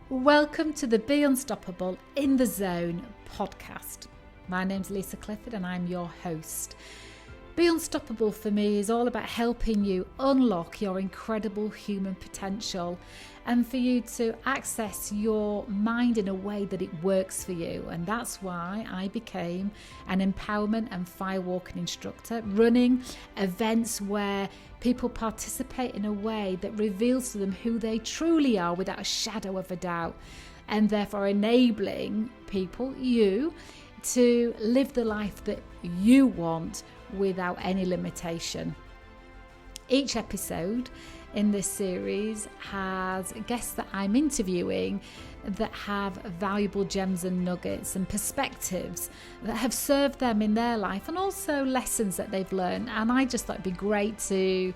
Welcome to the Be Unstoppable in the Zone podcast. My name's Lisa Clifford and I'm your host. Be Unstoppable for me is all about helping you unlock your incredible human potential and for you to access your mind in a way that it works for you. And that's why I became an empowerment and firewalking instructor, running events where people participate in a way that reveals to them who they truly are without a shadow of a doubt, and therefore enabling people, you, to live the life that you want without any limitation. Each episode in this series has guests that I'm interviewing that have valuable gems and nuggets and perspectives that have served them in their life, and also lessons that they've learned. And I just thought it'd be great to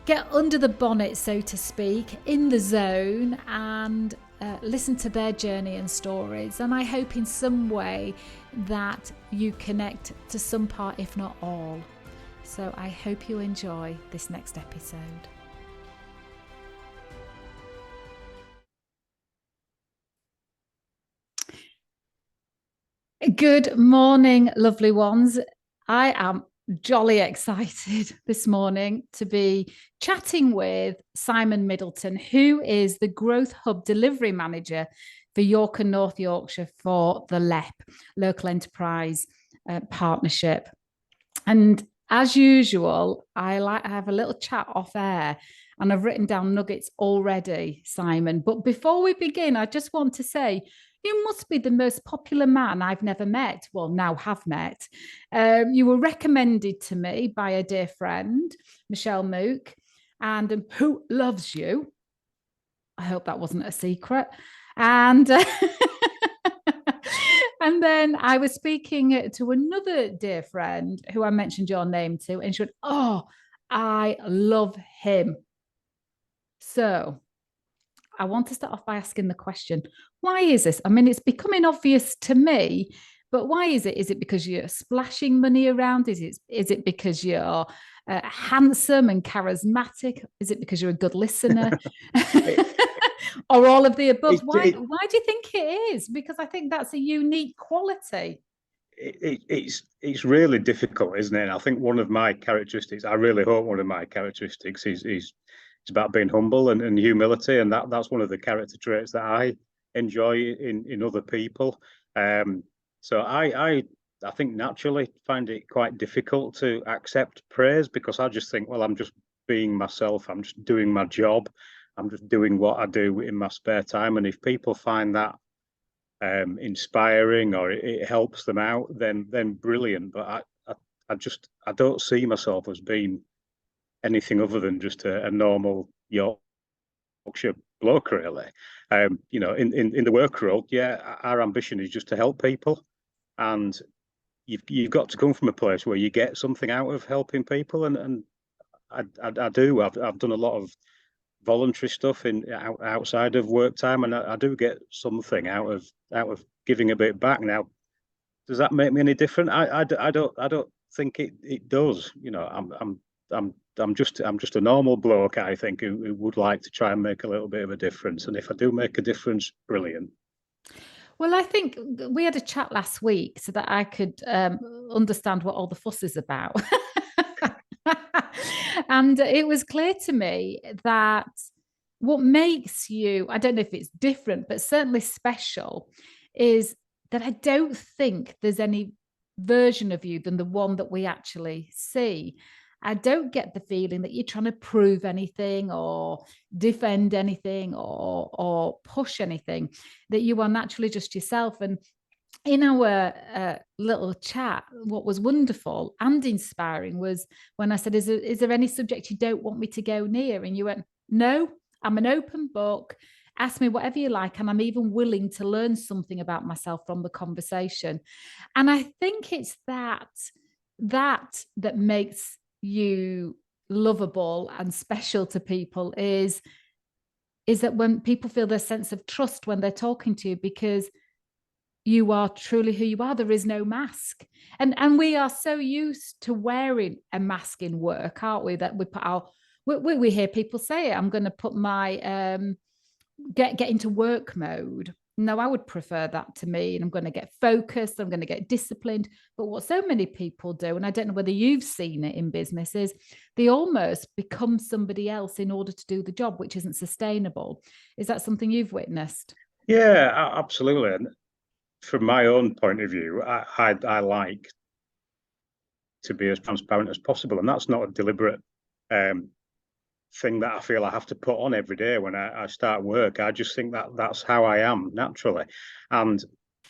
get under the bonnet, so to speak, in the zone and listen to their journey and stories. And I hope in some way that you connect to some part, if not all. So I hope you enjoy this next episode. Good morning, lovely ones. I am jolly excited this morning to be chatting with Simon Middleton, who is the Growth Hub Delivery Manager for York and North Yorkshire for the LEP, Local Enterprise Partnership. And as usual, I have a little chat off air, and I've written down nuggets already, Simon. But before we begin, I just want to say, you must be the most popular man I've never met. Well, now have met. You were recommended to me by a dear friend, Michelle Mook, and who loves you. I hope that wasn't a secret. And and then I was speaking to another dear friend who I mentioned your name to, and she went, "Oh, I love him." So I want to start off by asking the question, why is this? I mean, it's becoming obvious to me, but why is it? Is it because you're splashing money around? Is it because you're handsome and charismatic? Is it because you're a good listener? Or all of the above? Why do you think it is? Because I think that's a unique quality. It's really difficult, isn't it? And I think one of my characteristics, I really hope one of my characteristics is it's about being humble and humility, and that's one of the character traits that I enjoy in other people. So I think naturally find it quite difficult to accept praise, because I just think, well, I'm just being myself. I'm just doing my job. I'm just doing what I do in my spare time. And if people find that inspiring, or it helps them out, then brilliant. But I don't see myself as being anything other than just a normal Yorkshire bloke, really. In the work world, our ambition is just to help people, and you've got to come from a place where you get something out of helping people, and I do. I've done a lot of voluntary stuff outside of work time, and I do get something out of giving a bit back. Now, does that make me any different? I don't think it does. I'm just a normal bloke, I think, who would like to try and make a little bit of a difference. And if I do make a difference, brilliant. Well, I think we had a chat last week so that I could understand what all the fuss is about. And it was clear to me that what makes you, I don't know if it's different, but certainly special, is that I don't think there's any version of you than the one that we actually see. I don't get the feeling that you're trying to prove anything or defend anything or push anything, that you are naturally just yourself. And in our little chat, what was wonderful and inspiring was when I said, is there any subject you don't want me to go near? And you went, no, I'm an open book. Ask me whatever you like. And I'm even willing to learn something about myself from the conversation. And I think it's that makes you lovable and special to people, is that when people feel their sense of trust when they're talking to you, because you are truly who you are. There is no mask. And we are so used to wearing a mask in work, aren't we? That we put our, we hear people say it. I'm going to put my get into work mode. No, I would prefer that to me. And I'm going to get focused, I'm going to get disciplined. But what so many people do, and I don't know whether you've seen it in businesses, they almost become somebody else in order to do the job, which isn't sustainable. Is that something you've witnessed? Yeah, absolutely. And from my own point of view, I like to be as transparent as possible, and that's not a deliberate thing that I feel I have to put on every day when I start work. I just think that that's how I am naturally, and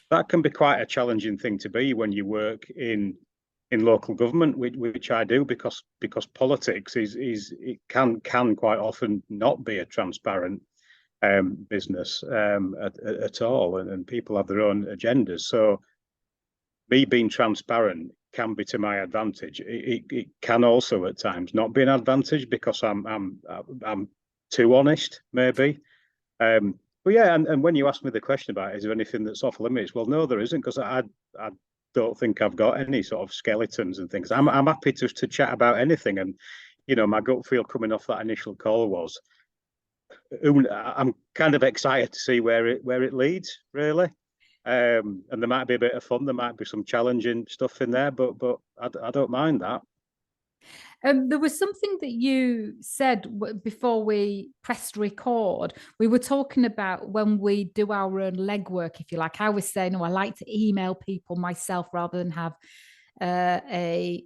that can be quite a challenging thing to be when you work in local government, which I do, because politics is it can quite often not be a transparent business at all, and people have their own agendas. So me being transparent can be to my advantage. It can also at times not be an advantage because I'm too honest, maybe. But yeah, and when you ask me the question about is there anything that's off limits? Well, no, there isn't, because I don't think I've got any sort of skeletons and things. I'm happy to chat about anything, and my gut feel coming off that initial call was I'm kind of excited to see where it leads, really. And there might be a bit of fun, there might be some challenging stuff in there, but I don't mind that. There was something that you said before we pressed record. We were talking about when we do our own legwork, if you like. I was saying, I like to email people myself rather than have a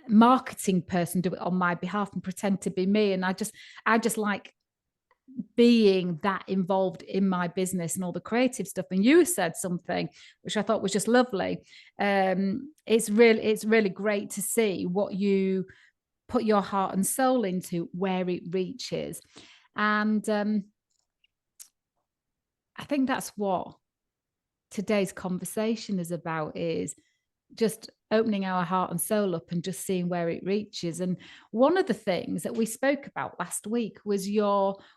marketing person do it on my behalf and pretend to be me. And I just like being that involved in my business and all the creative stuff. And you said something which I thought was just lovely. It's really great to see what you put your heart and soul into, where it reaches. And I think that's what today's conversation is about, is just opening our heart and soul up and just seeing where it reaches. And one of the things that we spoke about last week was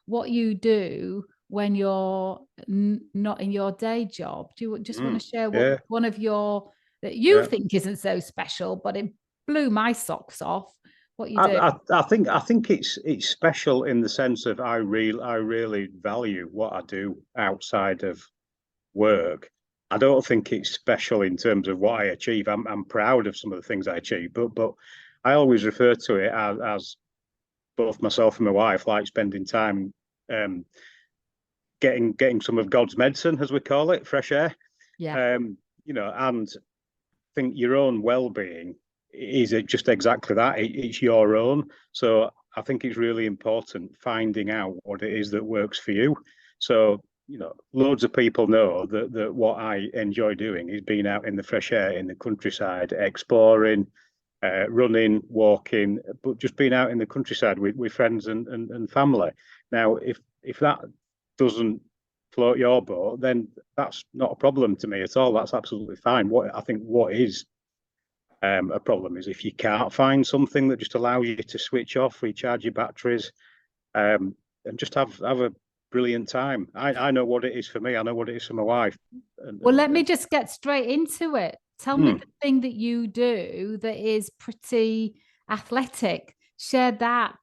what you do when you're not in your day job. Do you just want to share what one of your that you think isn't so special, but it blew my socks off? What you do? I think it's special in the sense of I really value what I do outside of work. I don't think it's special in terms of what I achieve. I'm proud of some of the things I achieve, but I always refer to it as both myself and my wife like spending time getting some of God's medicine, as we call it, fresh air. Yeah. And I think your own well-being is it just exactly that. It's your own. So I think it's really important finding out what it is that works for you. So loads of people know that what I enjoy doing is being out in the fresh air, in the countryside, exploring, running, walking, but just being out in the countryside with friends and family. Now, if that doesn't float your boat, then that's not a problem to me at all. That's absolutely fine. What is a problem is if you can't find something that just allows you to switch off, recharge your batteries, and just have a brilliant time. I know what it is for me. I know what it is for my wife. Well, let me just get straight into it. Tell me the thing that you do that is pretty athletic. Share that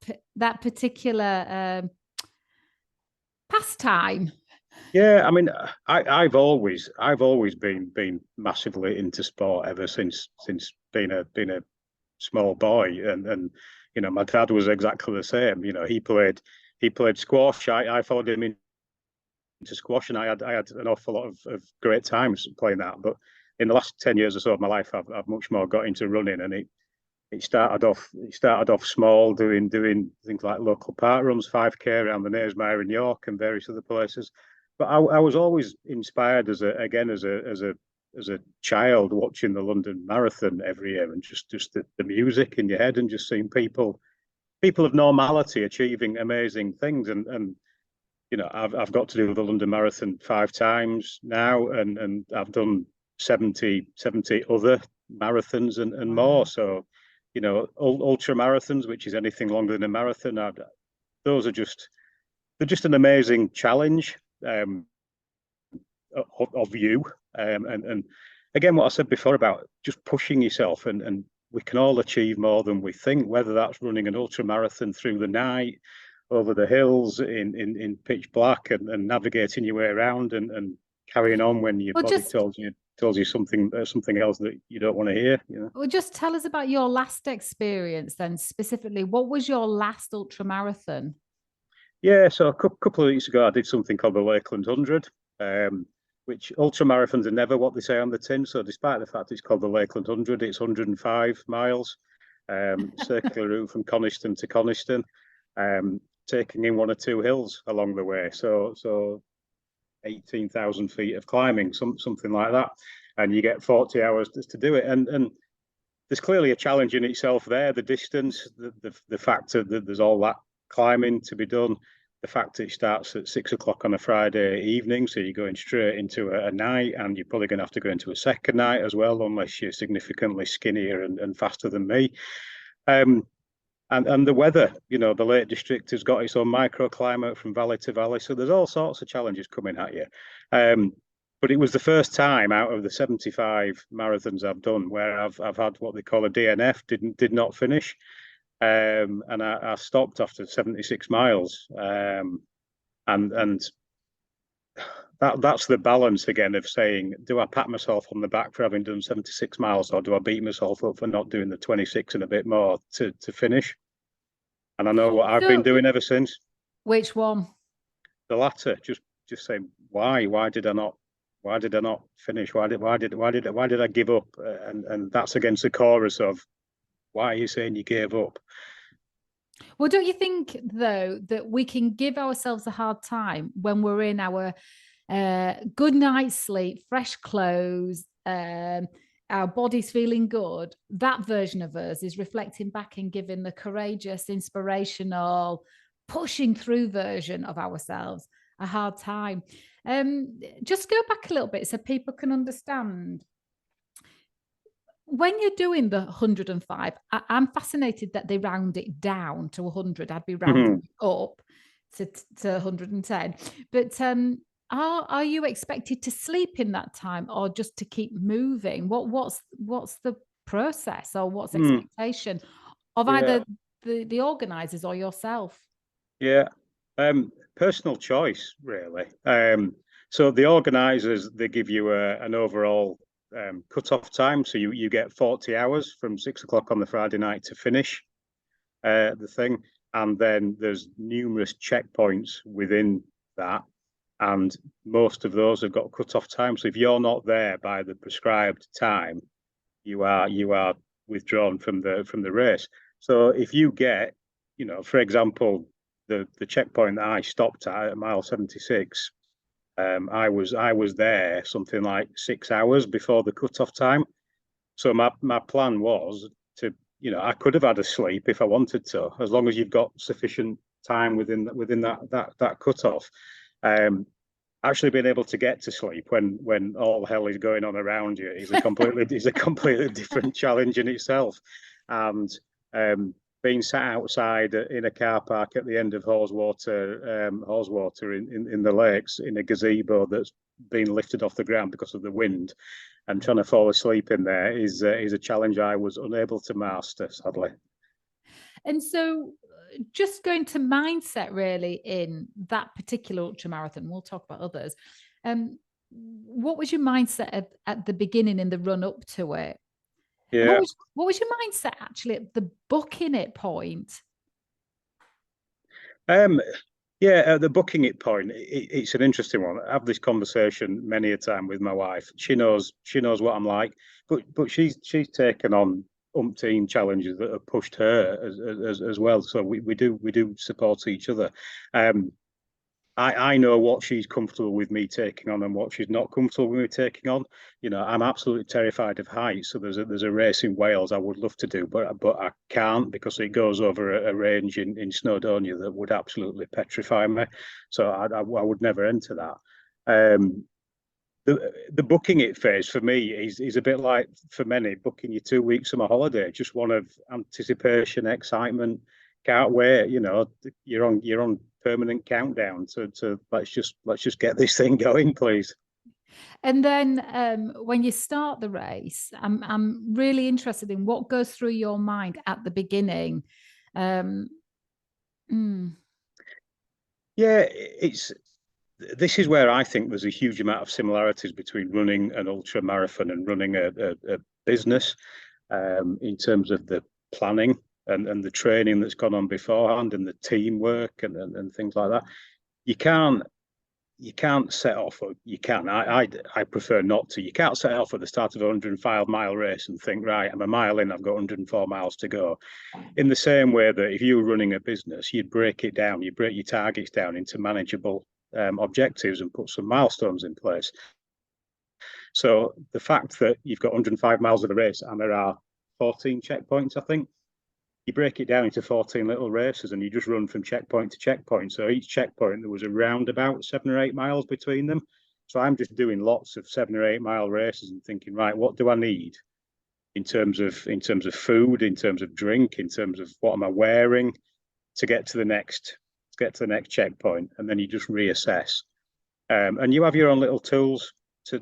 particular pastime. Yeah, I mean, I've always been massively into sport ever since being a small boy, and my dad was exactly the same. He played squash. I followed him into squash, and I had an awful lot of great times playing that. But in the last 10 years or so of my life, I've much more got into running, and it started off small, doing things like local park runs, 5K around the Knaresmire in York and various other places. But I was always inspired as a child watching the London Marathon every year, and just the music in your head, and just seeing people of normality achieving amazing things. And I've got to do the London Marathon 5 times now, and I've done 70 other marathons and more. So ultra marathons, which is anything longer than a marathon, those are just an amazing challenge of you. And again, what I said before about just pushing yourself, and we can all achieve more than we think, whether that's running an ultra marathon through the night, over the hills in pitch black and navigating your way around and carrying on when your body tells you something else that you don't want to hear. Well, just tell us about your last experience then. Specifically, what was your last ultra marathon? Yeah, so a couple of weeks ago, I did something called the Lakeland 100, which ultra marathons are never what they say on the tin. So, despite the fact it's called the Lakeland 100, it's 105 miles, circular route from Coniston to Coniston, taking in one or two hills along the way. So 18,000 feet of climbing, something like that, and you get 40 hours to do it. And there's clearly a challenge in itself there. The distance, the fact that there's all that climbing to be done, the fact it starts at 6 o'clock on a Friday evening, so you're going straight into a night, and you're probably going to have to go into a second night as well, unless you're significantly skinnier and faster than me. And the weather, the Lake District has got its own microclimate from valley to valley, so there's all sorts of challenges coming at you. But it was the first time out of the 75 marathons I've done where I've had what they call a DNF, did not finish. And I stopped after 76 miles. And that's the balance again of saying, do I pat myself on the back for having done 76 miles, or do I beat myself up for not doing the 26 and a bit more to finish? And I know what I've been doing ever since. Which one? The latter. Just saying, why did I not finish? Why did I give up? And that's against the chorus of, why are you saying you gave up? Well, don't you think, though, that we can give ourselves a hard time when we're in our good night's sleep, fresh clothes, our body's feeling good? That version of us is reflecting back and giving the courageous, inspirational, pushing through version of ourselves a hard time. Just go back a little bit so people can understand. When you're doing the 105, I'm fascinated that they round it down to 100. I'd be rounding up to 110. But are you expected to sleep in that time, or just to keep moving? What's the process, or what's expectation of either the organisers or yourself? Yeah, personal choice, really. So the organisers, they give you an overall cut-off time, so you get 40 hours from 6 o'clock on the Friday night to finish the thing, and then there's numerous checkpoints within that, and most of those have got cut-off time. So if you're not there by the prescribed time, you are withdrawn from the race. So if you get, for example, the checkpoint that I stopped at mile 76. I was there something like 6 hours before the cutoff time. So my plan was to, I could have had a sleep if I wanted to, as long as you've got sufficient time within that cutoff. Actually being able to get to sleep when all hell is going on around you is a completely different challenge in itself. And being sat outside in a car park at the end of Haweswater in the lakes, in a gazebo that's been lifted off the ground because of the wind, and trying to fall asleep in there is a challenge I was unable to master, sadly. And so, just going to mindset really in that particular ultramarathon, we'll talk about others. What was your mindset at the beginning, in the run up to it? Yeah. What was your mindset actually at the booking it point? At the booking it point, it's an interesting one. I have this conversation many a time with my wife. She knows what I'm like, but she's taken on umpteen challenges that have pushed her as well. So we do support each other. I know what she's comfortable with me taking on and what she's not comfortable with me taking on. I'm absolutely terrified of heights. So there's a race in Wales I would love to do, but I can't, because it goes over a range in Snowdonia that would absolutely petrify me. So I would never enter that. The booking it phase for me is a bit like, for many, booking your 2 weeks of my holiday. Just one of anticipation, excitement, can't wait. You're on permanent countdown to let's just get this thing going, please. And then when you start the race, I'm really interested in what goes through your mind at the beginning. Yeah, this is where I think there's a huge amount of similarities between running an ultra marathon and running a business, in terms of the planning and the training that's gone on beforehand and the teamwork and things like that. You can't set off, or you can. I prefer not to. You can't set off at the start of a 105-mile race and think, right, I'm a mile in, I've got 104 miles to go. In the same way that if you were running a business, you'd break it down, you'd break your targets down into manageable objectives and put some milestones in place. So the fact that you've got 105 miles of a race and there are 14 checkpoints, I think, you break it down into 14 little races and you just run from checkpoint to checkpoint. So each checkpoint, there was around about 7 or 8 miles between them. So I'm just doing lots of 7 or 8 mile races and thinking, right, what do I need in terms of food, in terms of drink, in terms of what am I wearing to get to the next checkpoint, and then you just reassess. And you have your own little tools to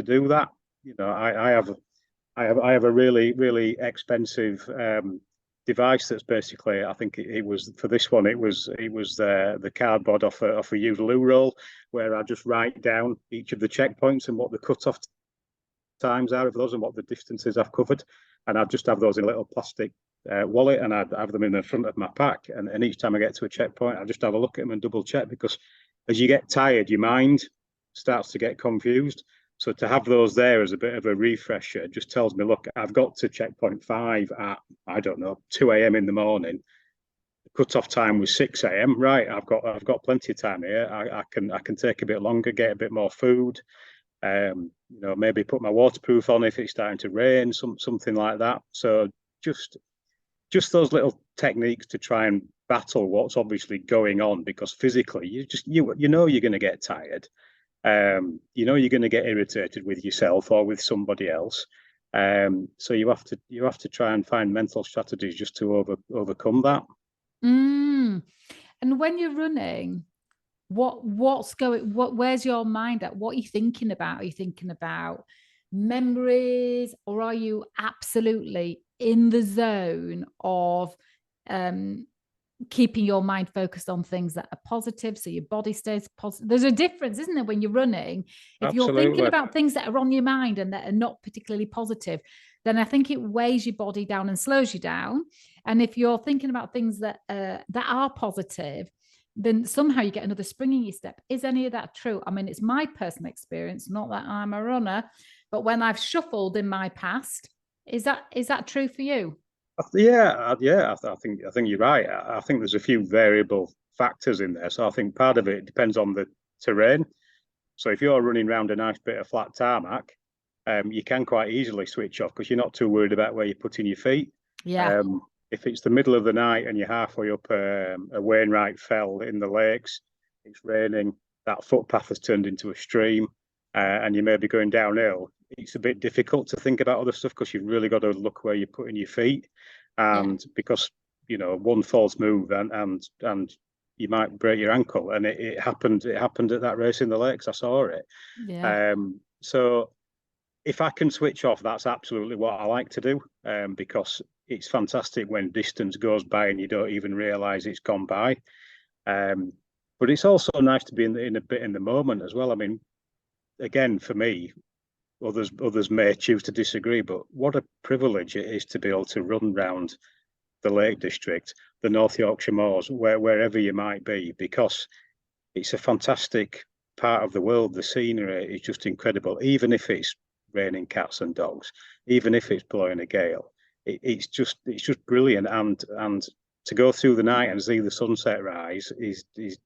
do that. You know, I have a really expensive device that's basically, I think it was for this one, it was the cardboard off a Udaloo roll, where I just write down each of the checkpoints and what the cutoff times are of those and what the distances I've covered, and I'd just have those in a little plastic wallet, and I'd have them in the front of my pack, and each time I get to a checkpoint, I just have a look at them and double check, because as you get tired, your mind starts to get confused. So to have those there as a bit of a refresher just tells me, look, I've got to checkpoint 5 at, I don't know, 2 a.m. in the morning. The cut-off time was 6 a.m. Right, I've got plenty of time here. I can take a bit longer, get a bit more food. You know, maybe put my waterproof on if it's starting to rain, something like that. So just those little techniques to try and battle what's obviously going on, because physically you know you're going to get tired. You know you're going to get irritated with yourself or with somebody else. So you have to try and find mental strategies just to overcome that. And when you're running, where's your mind at? What are you thinking about? Are you thinking about memories, or are you absolutely in the zone of keeping your mind focused on things that are positive, so your body stays positive? There's a difference, isn't there, when you're running? If you're thinking about things that are on your mind and that are not particularly positive, then I think it weighs your body down and slows you down. And if you're thinking about things that are positive, then somehow you get another spring in your step. Is any of that true? I mean, it's my personal experience, not that I'm a runner, but when I've shuffled in my past, is that true for you? Yeah. I think you're right. I think there's a few variable factors in there. So I think part of it depends on the terrain. So if you're running around a nice bit of flat tarmac, you can quite easily switch off because you're not too worried about where you're putting your feet. Yeah. If it's the middle of the night and you're halfway up a Wainwright Fell in the lakes, it's raining, that footpath has turned into a stream, and you may be going downhill, it's a bit difficult to think about other stuff because you've really got to look where you're putting your feet. And because, you know, one false move and you might break your ankle. And it happened at that race in the lakes. I saw it. Yeah. So if I can switch off, that's absolutely what I like to do, because it's fantastic when distance goes by and you don't even realize it's gone by. But it's also nice to be in a bit in the moment as well. I mean, again, for me, others may choose to disagree, but what a privilege it is to be able to run round the Lake District, the North Yorkshire Moors, wherever you might be, because it's a fantastic part of the world. The scenery is just incredible, even if it's raining cats and dogs, even if it's blowing a gale. It's just brilliant, and to go through the night and see the sunset rise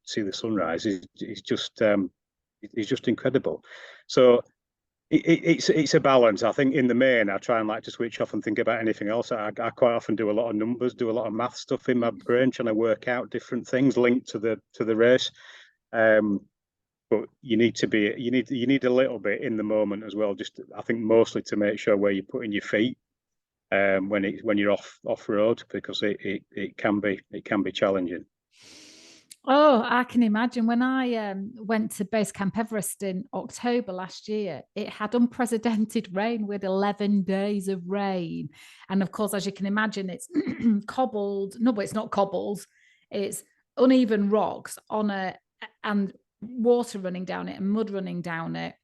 see the sunrise is just incredible. So it's a balance. I think in the main, I try and like to switch off and think about anything else. I quite often do a lot of numbers, do a lot of math stuff in my brain, trying to work out different things linked to the race. But you need a little bit in the moment as well. Just I think mostly to make sure where you're putting your feet when you're off road, because it can be challenging. Oh, I can imagine. When I went to Base Camp Everest in October last year, it had unprecedented rain with 11 days of rain. And of course, as you can imagine, it's cobbled. No, but it's not cobbled. It's uneven rocks on a and water running down it and mud running down it.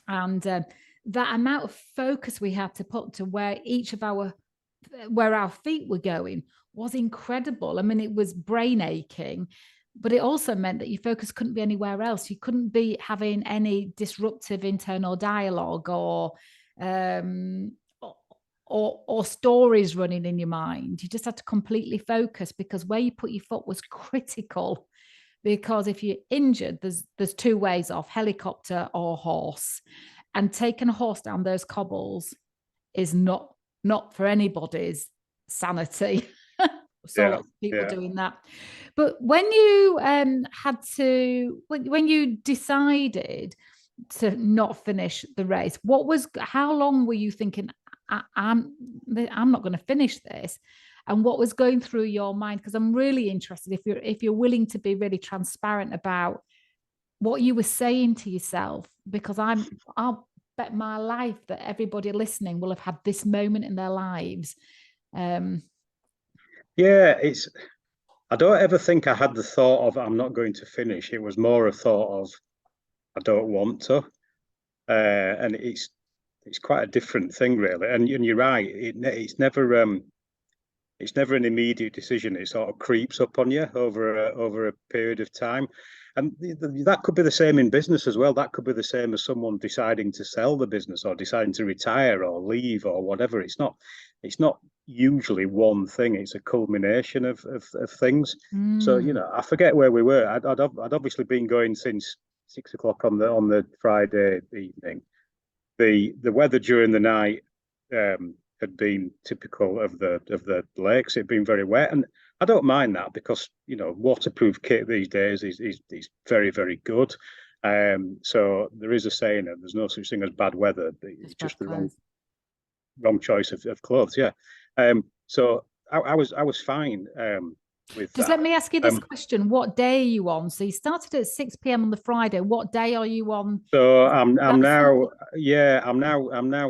And that amount of focus we had to put to where our feet were going was incredible. I mean, it was brain aching, but it also meant that your focus couldn't be anywhere else. You couldn't be having any disruptive internal dialogue or stories running in your mind. You just had to completely focus, because where you put your foot was critical. Because if you're injured, there's two ways off: helicopter or horse. And taking a horse down those cobbles is not for anybody's sanity. Saw lots of people doing that. But when you when you decided to not finish the race, how long were you thinking, I'm not going to finish this? And what was going through your mind? Because I'm really interested if you're willing to be really transparent about what you were saying to yourself, because I'll bet my life that everybody listening will have had this moment in their lives. I don't ever think I had the thought of I'm not going to finish. It was more a thought of I don't want to, and it's quite a different thing, really. And you're right. It's never an immediate decision. It sort of creeps up on you over a period of time. And that could be the same in business as well. That could be the same as someone deciding to sell the business or deciding to retire or leave or whatever. It's not usually one thing. It's a culmination of things. So, I forget where we were. I'd obviously been going since 6 o'clock on the Friday evening. The weather during the night had been typical of the lakes. It'd been very wet, and I don't mind that, because waterproof kit these days is very, very good. So there is a saying that there's no such thing as bad weather. It's just the wrong choice of clothes. Yeah. So I was fine with that. Just let me ask you this question: what day are you on? So you started at 6 p.m. on the Friday. What day are you on? So I'm now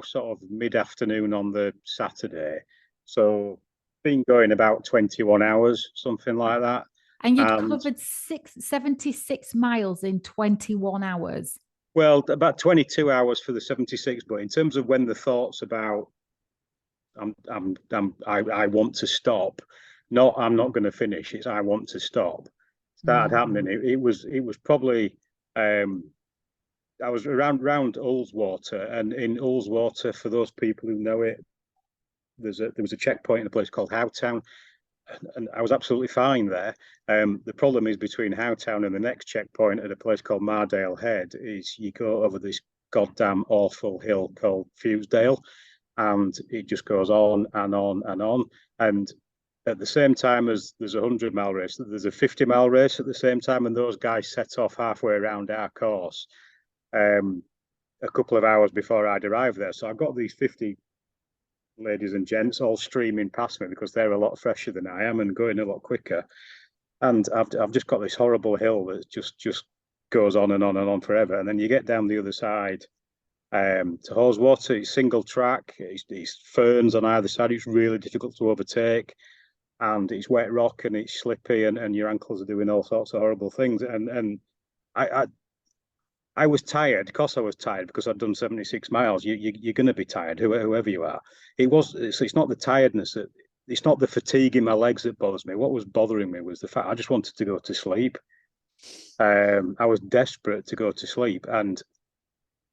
sort of mid-afternoon on the Saturday. So been going about 21 hours, something like that. And you'd covered 76 miles in 21 hours. Well, about 22 hours for the 76, but in terms of when the thoughts about I want to stop, not I'm not going to finish, it's I want to stop, started happening. It was probably I was around Ullswater, and in Ullswater, for those people who know it, there was a checkpoint in a place called Howtown, and I was absolutely fine there. The problem is between Howtown and the next checkpoint at a place called Mardale Head is you go over this goddamn awful hill called Fusedale, and it just goes on and on and on. And at the same time as there's a 100-mile race, there's a 50-mile race at the same time, and those guys set off halfway around our course a couple of hours before I'd arrived there. So I've got these 50 ladies and gents all streaming past me because they're a lot fresher than I am and going a lot quicker. And I've just got this horrible hill that just goes on and on and on forever. And then you get down the other side to Haweswater. It's single track. It's ferns on either side. It's really difficult to overtake, and it's wet rock and it's slippy, and your ankles are doing all sorts of horrible things. And I was tired. Of course I was tired, because I'd done 76 miles. You're going to be tired, whoever you are. It's not the tiredness, it's not the fatigue in my legs that bothers me. What was bothering me was the fact I just wanted to go to sleep. I was desperate to go to sleep, and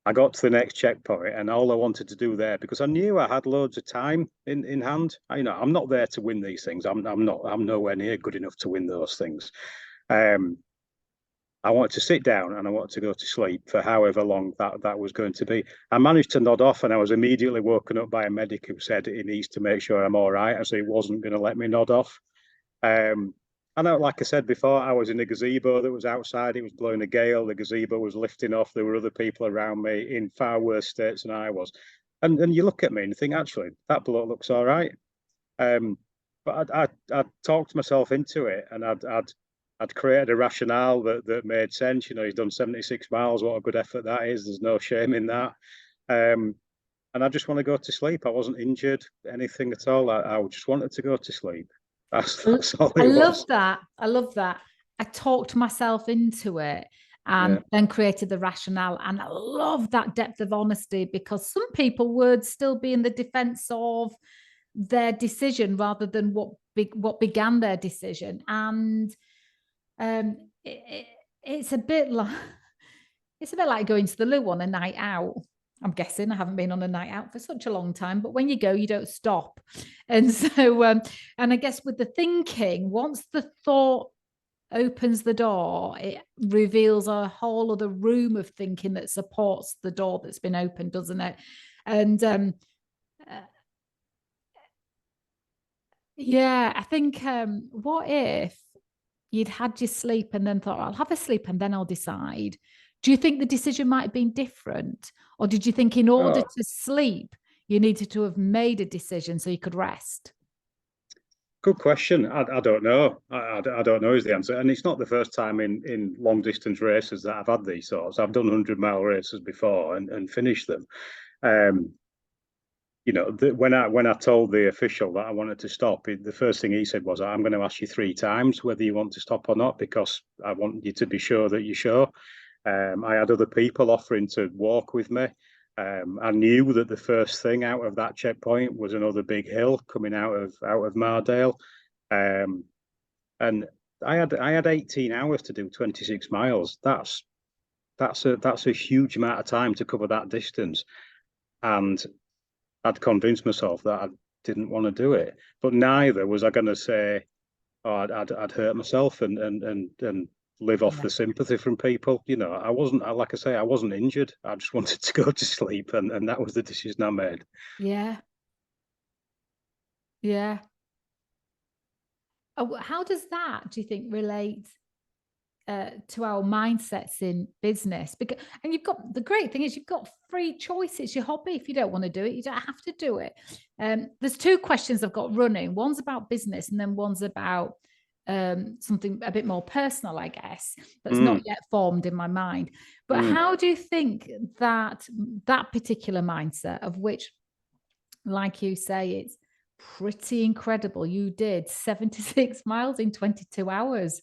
I got to the next checkpoint, and all I wanted to do there, because I knew I had loads of time in hand. I'm not there to win these things. I'm nowhere near good enough to win those things. I wanted to sit down and I wanted to go to sleep for however long that was going to be. I managed to nod off, and I was immediately woken up by a medic who said he needs to make sure I'm all right, as he wasn't going to let me nod off. And like I said before, I was in a gazebo that was outside. It was blowing a gale. The gazebo was lifting off. There were other people around me in far worse states than I was. And you look at me and think, actually, that bloke looks all right. But I'd talked myself into it, and I'd created a rationale that made sense. He's done 76 miles. What a good effort that is. There's no shame in that. And I just want to go to sleep. I wasn't injured, anything at all. I just wanted to go to sleep. That's all it was. I love that. I talked myself into it and then created the rationale. And I love that depth of honesty, because some people would still be in the defense of their decision rather than what began their decision. And it's a bit like going to the loo on a night out. I'm guessing I haven't been on a night out for such a long time, but when you go, you don't stop. And so, and I guess with the thinking, once the thought opens the door, it reveals a whole other room of thinking that supports the door that's been opened, doesn't it? And yeah, I think what if you'd had your sleep and then thought, I'll have a sleep and then I'll decide? Do you think the decision might have been different? Or did you think in order to sleep, you needed to have made a decision so you could rest? Good question. I don't know. I don't know is the answer. And it's not the first time in long distance races that I've had these sorts. I've done 100-mile races before and finished them. When I told the official that I wanted to stop, the first thing he said was, "I'm going to ask you 3 times whether you want to stop or not, because I want you to be sure that you're sure." I had other people offering to walk with me. I knew that the first thing out of that checkpoint was another big hill coming out of Mardale, and I had 18 hours to do 26 miles. That's a huge amount of time to cover that distance, and I'd convinced myself that I didn't want to do it. But neither was I going to say, "Oh, I'd hurt myself and live off the sympathy from people." I wasn't, like I say, I wasn't injured. I just wanted to go to sleep, and that was the decision I made. Yeah. Yeah. Oh, how does that, do you think, relate to our mindsets in business? Because, and you've got, the great thing is you've got free choice. It's your hobby. If you don't want to do it, you don't have to do it. There's 2 questions I've got running. One's about business, and then one's about something a bit more personal, I guess, that's not yet formed in my mind. But how do you think that particular mindset, of which, like you say, it's pretty incredible, you did 76 miles in 22 hours?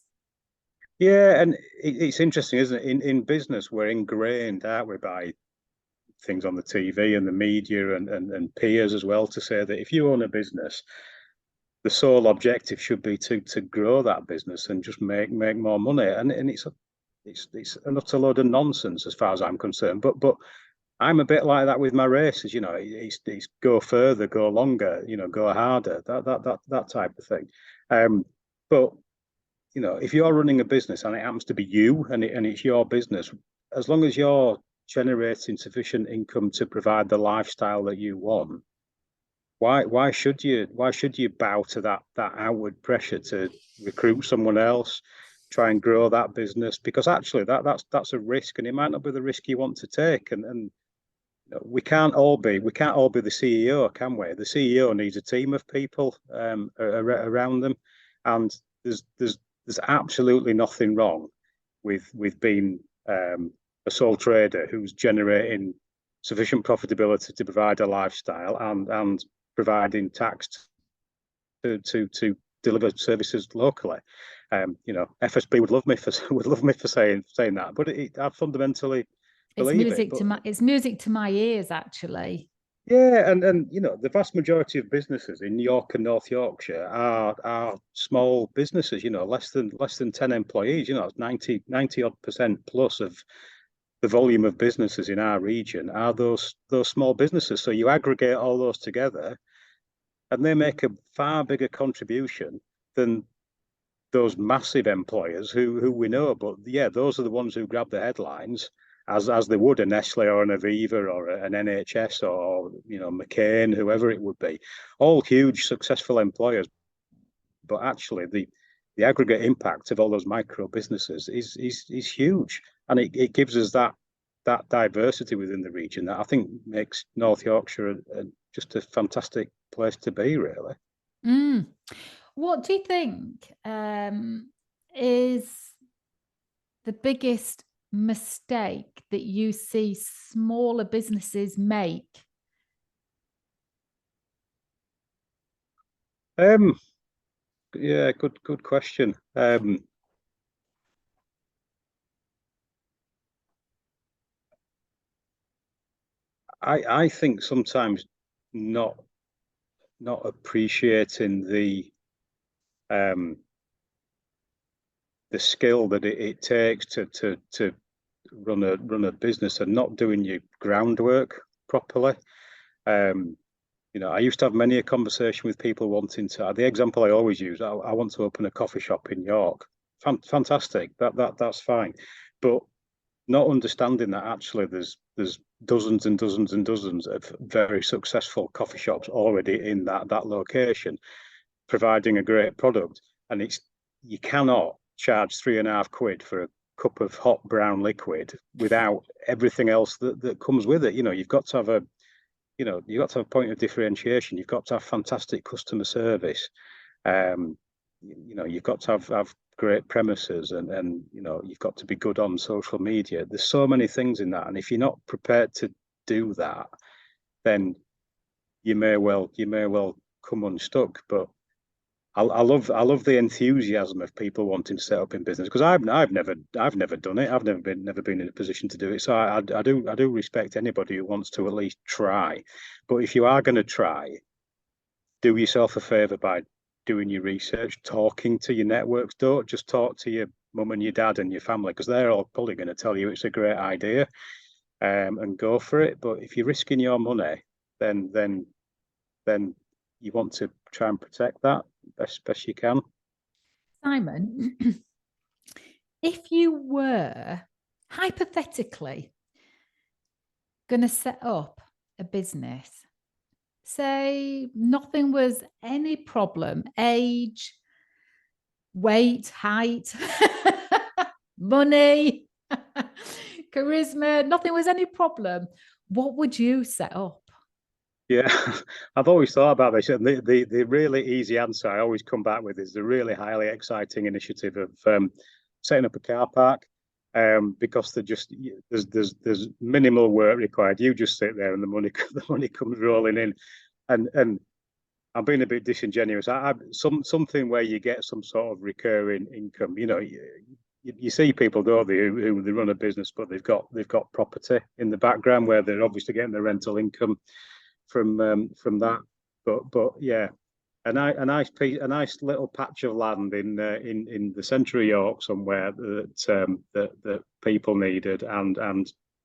Yeah, and it's interesting, isn't it? In business, we're ingrained, aren't we, by things on the TV and the media and peers as well, to say that if you own a business, the sole objective should be to grow that business and just make more money. And it's an utter load of nonsense as far as I'm concerned. But I'm a bit like that with my races. It's go further, go longer, go harder, that type of thing. But if you're running a business and it happens to be you and it's your business, as long as you're generating sufficient income to provide the lifestyle that you want, why should you bow to that outward pressure to recruit someone else, try and grow that business? Because actually that's a risk, and it might not be the risk you want to take. And we can't all be the CEO, can we? The CEO needs a team of people around them, and there's absolutely nothing wrong with being a sole trader who's generating sufficient profitability to provide a lifestyle and providing tax to deliver services locally. FSB would love me for saying that, but I fundamentally believe it. It's music to my ears, actually. Yeah, and the vast majority of businesses in York and North Yorkshire are small businesses. Less than 10 employees. It's 90 odd percent plus of the volume of businesses in our region are those small businesses. So you aggregate all those together, and they make a far bigger contribution than those massive employers who we know. But yeah, those are the ones who grab the headlines, as they would a Nestle or an Aviva or an NHS or McCain, whoever it would be, all huge successful employers. But actually, the aggregate impact of all those micro businesses is huge, and it gives us that diversity within the region that I think makes North Yorkshire just a fantastic place to be, really. What do you think is the biggest mistake that you see smaller businesses make? Yeah, good question. I think sometimes not appreciating the skill that it takes to run a business and not doing your groundwork properly. I used to have many a conversation with people wanting to. The example I always use: I want to open a coffee shop in York. Fantastic, that's fine, but not understanding that actually there's dozens and dozens and dozens of very successful coffee shops already in that location, providing a great product, and you cannot charge £3.50 for a cup of hot brown liquid without everything else that comes with it. You've got to have a point of differentiation. You've got to have fantastic customer service. You've got to have great premises, and you've got to be good on social media. There's so many things in that, and if you're not prepared to do that, then you may well come unstuck. But I love the enthusiasm of people wanting to set up in business, because I've never done it. I've never been in a position to do it. So I do respect anybody who wants to at least try. But if you are going to try, do yourself a favour by doing your research, talking to your networks. Don't just talk to your mum and your dad and your family, because they're all probably going to tell you it's a great idea, and go for it. But if you're risking your money, then you want to try and protect that best you can. Simon, if you were hypothetically going to set up a business, say nothing was any problem, age, weight, height, money, charisma, nothing was any problem, what would you set up? Yeah, I've always thought about this, and the really easy answer I always come back with is the really highly exciting initiative of setting up a car park, because there's minimal work required. You just sit there and the money comes rolling in, and I'm being a bit disingenuous. Something where you get some sort of recurring income. You see people, don't they, who they run a business, but they've got property in the background where they're obviously getting the rental income from that. But yeah, a nice little patch of land in the centre of York somewhere that people needed, and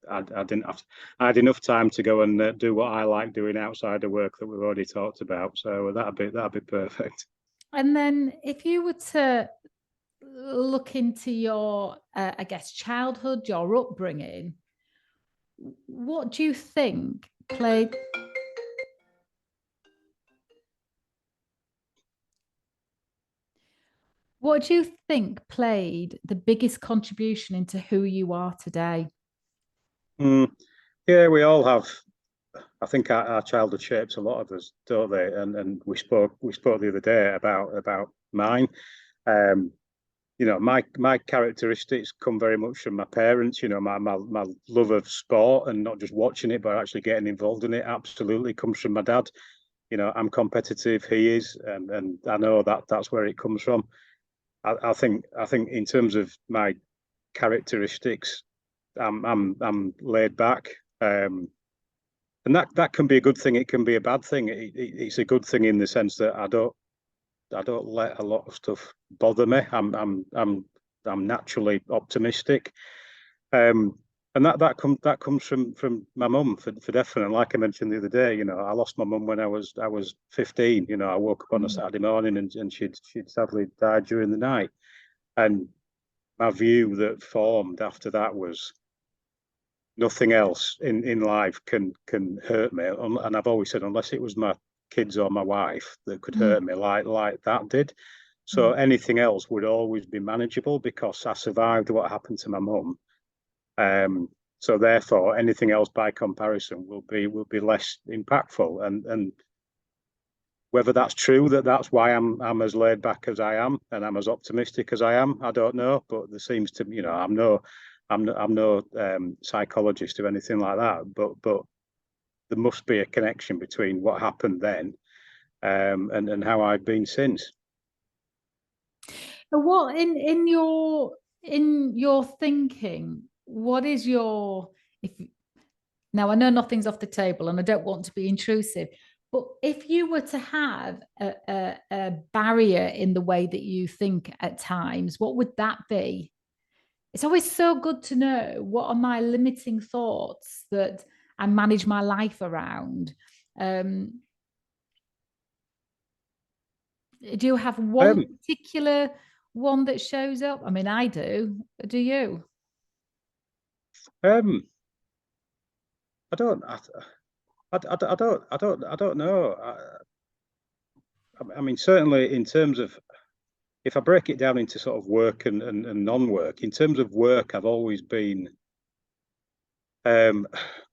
I didn't have I had enough time to go and do what I like doing outside of work that we've already talked about. So that'd be perfect. And then if you were to look into your I guess childhood, your upbringing, what do you think played the biggest contribution into who you are today? Yeah, we all have. I think our childhood shapes a lot of us, don't they? And we spoke the other day about mine. My characteristics come very much from my parents. My love of sport, and not just watching it, but actually getting involved in it, absolutely comes from my dad. I'm competitive, he is, and I know that's where it comes from. I think in terms of my characteristics, I'm laid back, and that can be a good thing. It can be a bad thing. It's a good thing in the sense that I don't let a lot of stuff bother me. I'm naturally optimistic, and that comes from my mum for definite. And like I mentioned the other day, I lost my mum when I was 15. I woke up on a Saturday morning, and she'd sadly died during the night. And my view that formed after that was nothing else in life can hurt me. And I've always said, unless it was my kids or my wife that could hurt me like that did. So anything else would always be manageable, because I survived what happened to my mum. So therefore, anything else by comparison will be less impactful. And whether that's true, that's why I'm as laid back as I am, and I'm as optimistic as I am, I don't know. But there seems to, I'm no psychologist or anything like that. But there must be a connection between what happened then, and how I've been since. What in your thinking? What is your if Now, I know nothing's off the table and I don't want to be intrusive, but if you were to have a barrier in the way that you think at times, what would that be? It's always so good to know what are my limiting thoughts that I manage my life around. Um, do you have one particular one that shows up? I mean, I do. Do you? I don't. I don't know. I mean, certainly in terms of, if I break it down into sort of work and non-work, in terms of work, I've always been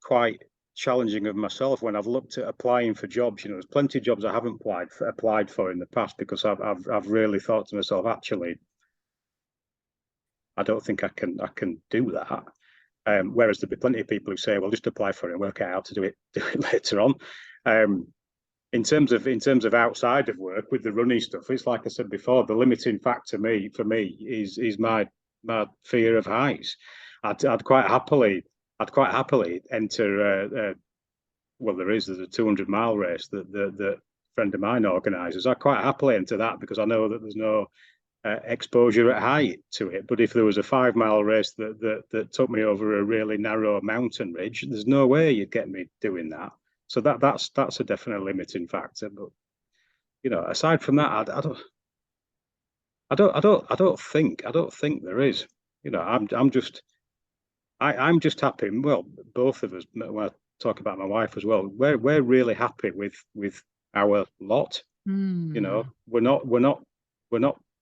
quite challenging of myself when I've looked at applying for jobs. You know, there's plenty of jobs I haven't applied for in the past because I've really thought to myself, actually, I don't think I can do that. Whereas there'd be plenty of people who say, well, just apply for it and work out how to do it later on. In terms of outside of work with the running stuff, it's like I said before, the limiting factor for me is my fear of heights. I'd quite happily enter. Well, there's a 200-mile race that a friend of mine organises. I quite happily enter that because I know that there's no exposure at height to it. But if there was a 5-mile race that took me over a really narrow mountain ridge, there's no way you'd get me doing that. So that's a definite limiting factor. But you know, aside from that, I don't think there is. You know, I'm just happy. Well, both of us. When I talk about my wife as well, we're really happy with our lot. You know, we're not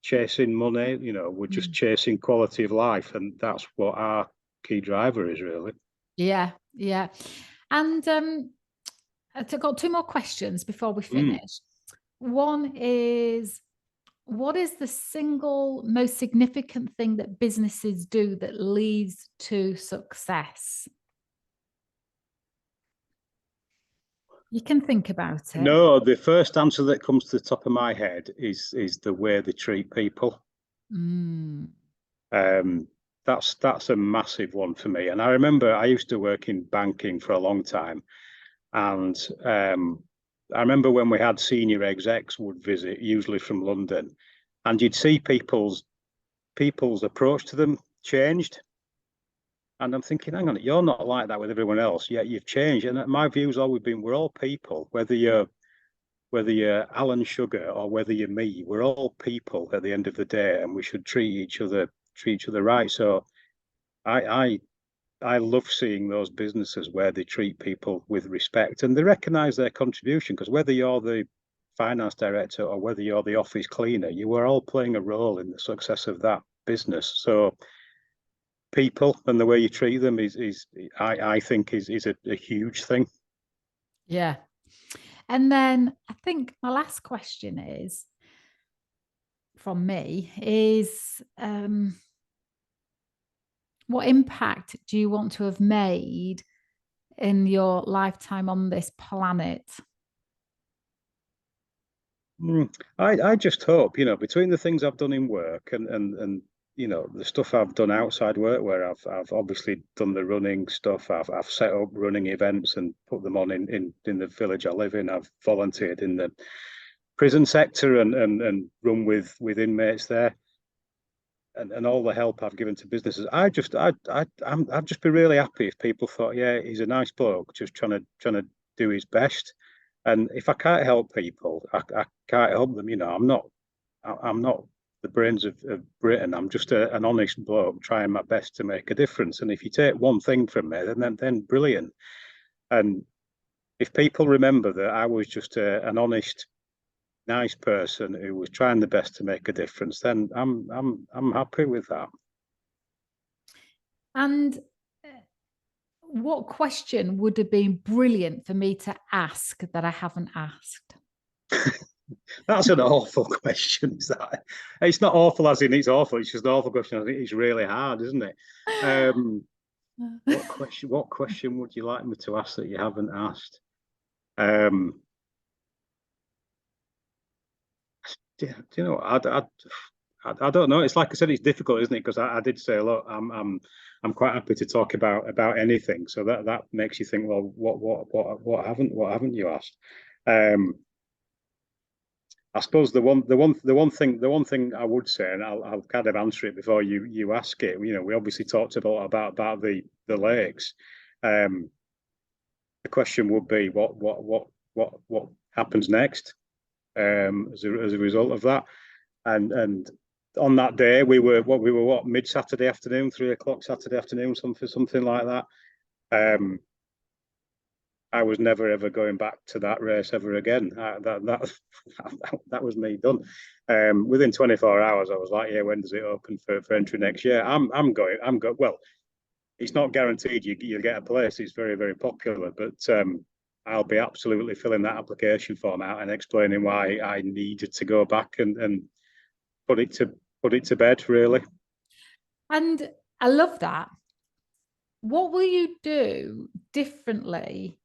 chasing money. You know, we're just chasing quality of life, and that's what our key driver is, really. Yeah, yeah. And I've got 2 more questions before we finish. One is, what is the single most significant thing that businesses do that leads to success? You can think about it. No, the first answer that comes to the top of my head is the way they treat people. That's a massive one for me. And I remember I used to work in banking for a long time, and I remember when we had senior execs would visit, usually from London, and you'd see people's approach to them changed. And I'm thinking, hang on, you're not like that with everyone else, yet you've changed. And my view's always been, we're all people, whether you're Alan Sugar or whether you're me, we're all people at the end of the day, and we should treat each other right. So I love seeing those businesses where they treat people with respect and they recognise their contribution, because whether you're the finance director or whether you're the office cleaner, you are all playing a role in the success of that business. So people and the way you treat them I think is a huge thing. Yeah. And then I think my last question is from me is, what impact do you want to have made in your lifetime on this planet? I just hope, you know, between the things I've done in work and you know, the stuff I've done outside work, where I've obviously done the running stuff, I've set up running events and put them on in the village I live in. I've volunteered in the prison sector and run with inmates there, and all the help I've given to businesses. I'd just be really happy if people thought, yeah, he's a nice bloke, just trying to do his best. And if I can't help people, I can't help them. You know, I'm not the brains of Britain. I'm just an honest bloke trying my best to make a difference. And if you take one thing from me, then brilliant. And if people remember that I was just an honest, nice person who was trying the best to make a difference, then I'm happy with that. And what question would have been brilliant for me to ask that I haven't asked? That's an awful question. Is that? It's not awful as in it's awful. It's just an awful question. I think it's really hard, isn't it? What question would you like me to ask that you haven't asked? Do you know? I don't know. It's like I said, it's difficult, isn't it? Because I did say, look, I'm quite happy to talk about anything. So that makes you think, well, what haven't you asked? Um, I suppose the one thing I would say, and I'll kind of answer it before you ask it. You know, we obviously talked about the lakes. Um, the question would be what happens next as a result of that, and on that day we were mid Saturday afternoon, 3 o'clock Saturday afternoon, something like that. Um, I was never ever going back to that race ever again. That was me done. Within 24 hours, I was like, yeah, when does it open for entry next year? I'm going. Well, it's not guaranteed you'll get a place. It's very very popular, but I'll be absolutely filling that application form out and explaining why I needed to go back and put it to bed, really. And I love that. What will you do differently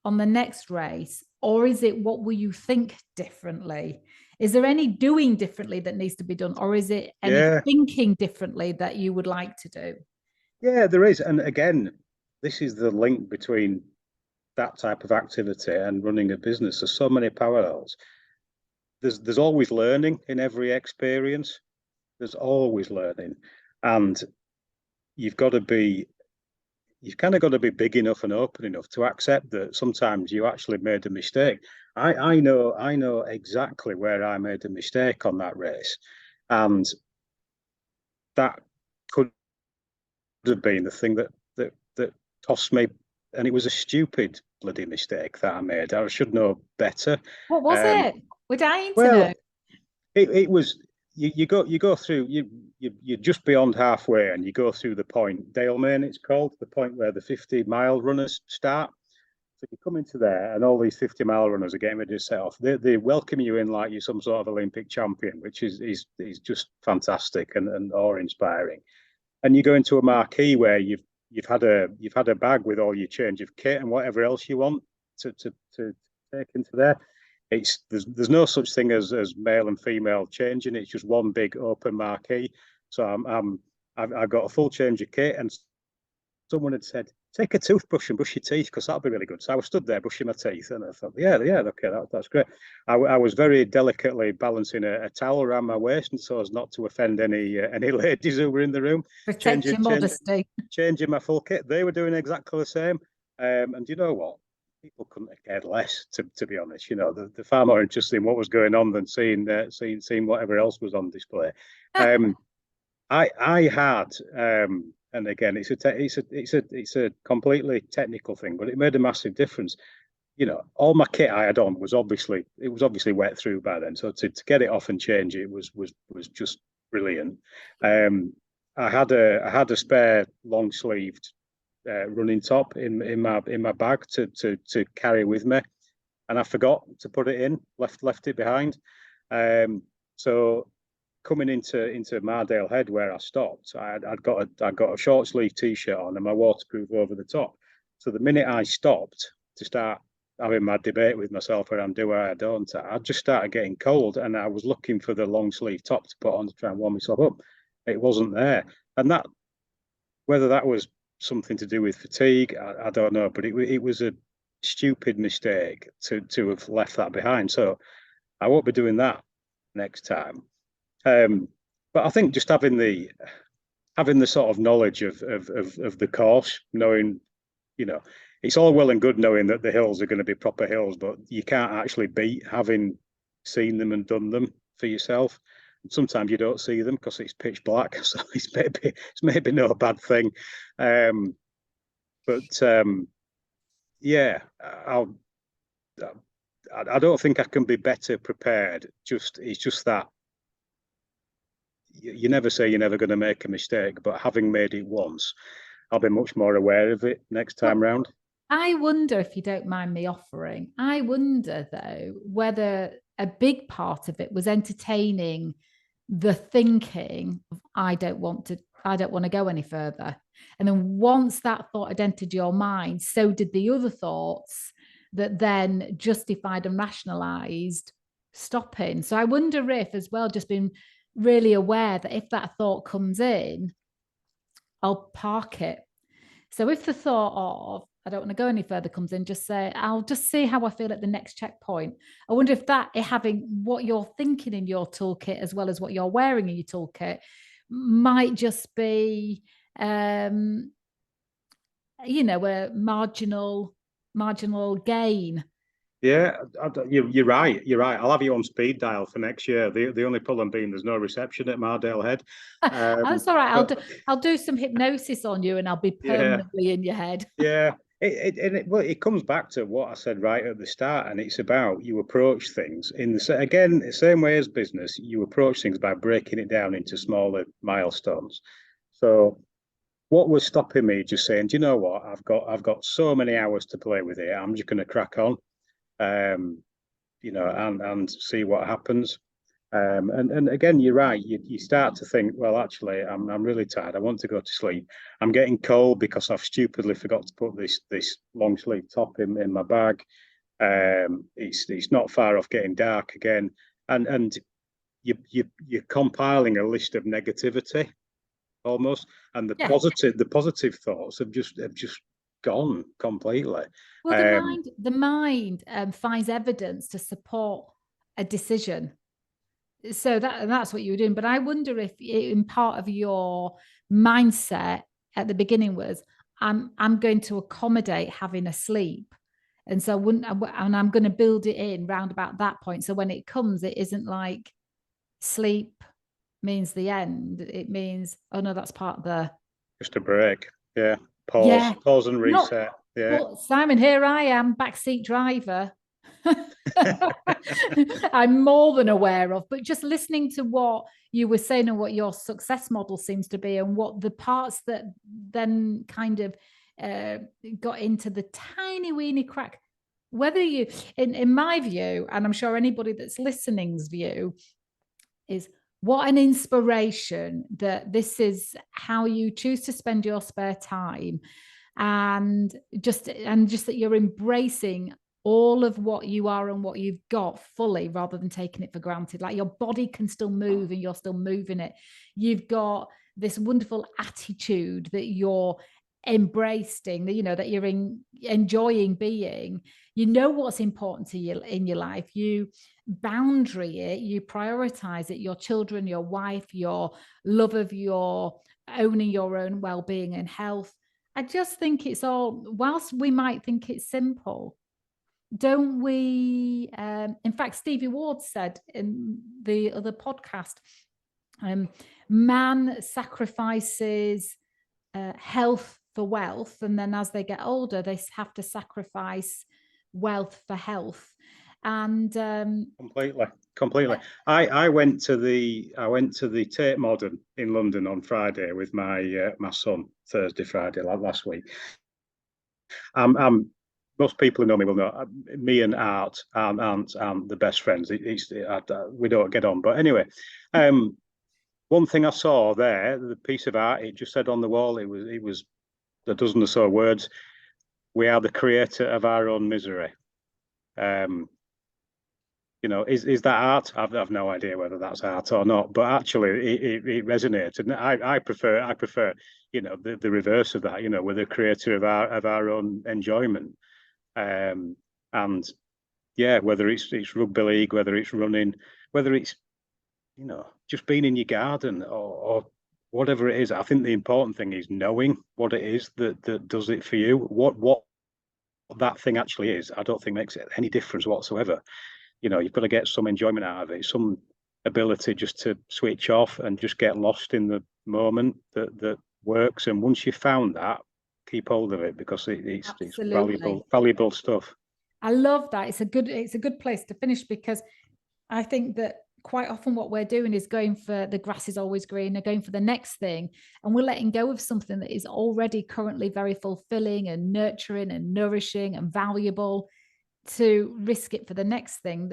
on the next race? Or is it what will you think differently? Is there any doing differently that needs to be done? Or is it any Yeah, thinking differently that you would like to do? yeah, there is. And again, this is the link between that type of activity and running a business. There's so many parallels. There's always learning in every experience. There's always learning, and you've got to be you've kind of got to be big enough and open enough to accept that sometimes you actually made a mistake. I know exactly where I made a mistake on that race, and that could have been the thing that cost me, and it was a stupid bloody mistake that I made. I should know better. What was Um, it? We're dying to know. well, it was you go through you're just beyond halfway and you go through the point Dale Main, it's called, the point where the 50-mile runners start. So you come into there and all these 50-mile runners are getting ready to set off. They welcome you in like you're some sort of Olympic champion, which is just fantastic and awe inspiring. And you go into a marquee where you've had a bag with all your change of kit and whatever else you want to take into there. There's no such thing as male and female changing. It's just one big open marquee. So I've got a full change of kit, and someone had said, take a toothbrush and brush your teeth because that'll be really good. So I was stood there brushing my teeth, and I thought, yeah, okay, that's great. I was very delicately balancing a towel around my waist, and so as not to offend any ladies who were in the room. Protect your modesty. Changing my full kit. They were doing exactly the same. And you know what? People couldn't have cared less, to be honest. You know, they're far more interested in what was going on than seeing whatever else was on display. Um, I had, and again, it's a completely technical thing, but it made a massive difference. You know, all my kit I had on was obviously wet through by then, so to get it off and change it was just brilliant. I had a spare long sleeved running top in my bag to carry with me, and I forgot to put it in, left it behind. So coming into Mardale Head where I stopped, I'd got a short sleeve t-shirt on and my waterproof over the top. So the minute I stopped to start having my debate with myself where I'm do or I don't, I just started getting cold, and I was looking for the long sleeve top to put on to try and warm myself up. It wasn't there, and that whether that was something to do with fatigue, I don't know, but it was a stupid mistake to have left that behind. So I won't be doing that next time. But I think just having the sort of knowledge of the course, knowing, you know, it's all well and good knowing that the hills are going to be proper hills, but you can't actually beat having seen them and done them for yourself. Sometimes you don't see them because it's pitch black, so it's maybe no bad thing. But yeah, I don't think I can be better prepared. It's just that you never say you're never going to make a mistake, but having made it once, I'll be much more aware of it next time round. I wonder, if you don't mind me offering, I wonder though whether a big part of it was entertaining the thinking of I don't want to go any further. And then once that thought had entered your mind, so did the other thoughts that then justified and rationalized stopping. So I wonder if as well, just been really aware that if that thought comes in, I'll park it. So if the thought of, I don't want to go any further comes in, just say, I'll just see how I feel at the next checkpoint. I wonder if that, having what you're thinking in your toolkit as well as what you're wearing in your toolkit, might just be, a marginal gain. Yeah, you're right. You're right. I'll have you on speed dial for next year. The only problem being there's no reception at Mardale Head. That's all right. I'll do some hypnosis on you, and I'll be Yeah, permanently in your head. yeah. It comes back to what I said right at the start, and it's about you approach things in the same way as business. You approach things by breaking it down into smaller milestones. So what was stopping me just saying, do you know what? I've got so many hours to play with it. I'm just going to crack on. And see what happens. And again, you're right. You start to think, well, actually, I'm really tired. I want to go to sleep. I'm getting cold because I've stupidly forgot to put this long sleeve top in my bag. It's not far off getting dark again, and you're compiling a list of negativity almost, and Yeah. the positive thoughts have just gone completely. Well, the mind finds evidence to support a decision. So that's what you were doing. But I wonder if in part of your mindset at the beginning was, I'm going to accommodate having a sleep. And so I'm going to build it in round about that point. So when it comes, it isn't like sleep means the end. It means, oh no, that's part of the Just a break. Yeah. yeah. Pause and reset. Yeah. Well, Simon, here I am, backseat driver. I'm more than aware of, but just listening to what you were saying and what your success model seems to be, and what the parts that then kind of got into the tiny weeny crack. Whether you, in my view, and I'm sure anybody that's listening's view, is what an inspiration that this is how you choose to spend your spare time, and just that you're embracing all of what you are and what you've got fully, rather than taking it for granted. Like, your body can still move and you're still moving it. You've got this wonderful attitude that you're embracing, that you're enjoying being. You know what's important to you in your life. You boundary it, you prioritize it, your children, your wife, your love of your owning your own well-being and health. I just think it's all, whilst we might think it's simple, don't we? In fact, Stevie Ward said in the other podcast, man sacrifices health for wealth, and then as they get older, they have to sacrifice wealth for health. And completely. I went to the Tate Modern in London on Friday with my son, Friday last week. Most people who know me will know me and art aren't the best friends. We don't get on. But anyway, one thing I saw there, the piece of art, it just said on the wall, it was a dozen or so words: "We are the creator of our own misery." Is that art? I've no idea whether that's art or not, but actually it resonates, and I prefer the reverse of that. We're the creator of our own enjoyment, and yeah, whether it's rugby league, whether it's running, whether it's just being in your garden or whatever it is. I think the important thing is knowing what it is that does it for you. What that thing actually is, I don't think makes any difference whatsoever. You've got to get some enjoyment out of it, some ability just to switch off and just get lost in the moment that works. And once you've found that, keep hold of it, because it's valuable stuff. I love that. It's a good place to finish, because I think that quite often what we're doing is going for the grass is always greener, going for the next thing, and we're letting go of something that is already currently very fulfilling and nurturing and nourishing and valuable, to risk it for the next thing.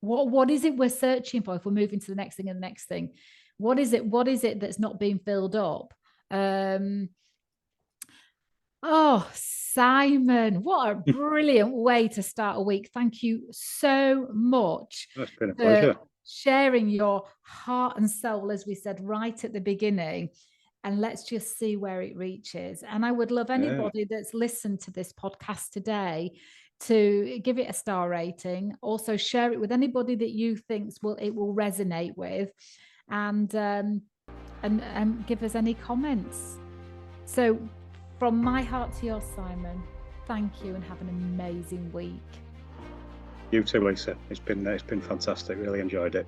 What is it we're searching for if we're moving to the next thing and the next thing? What is it that's not being filled up? Oh, Simon, what a brilliant way to start a week. Thank you so much. It's been a pleasure. sharing your heart and soul, as we said right at the beginning, and let's just see where it reaches. And I would love anybody that's listened to this podcast today to give it a star rating. Also share it with anybody that you think it will resonate with, and give us any comments. So from my heart to yours, Simon, thank you and have an amazing week. You too, Lisa. It's been fantastic. Really enjoyed it.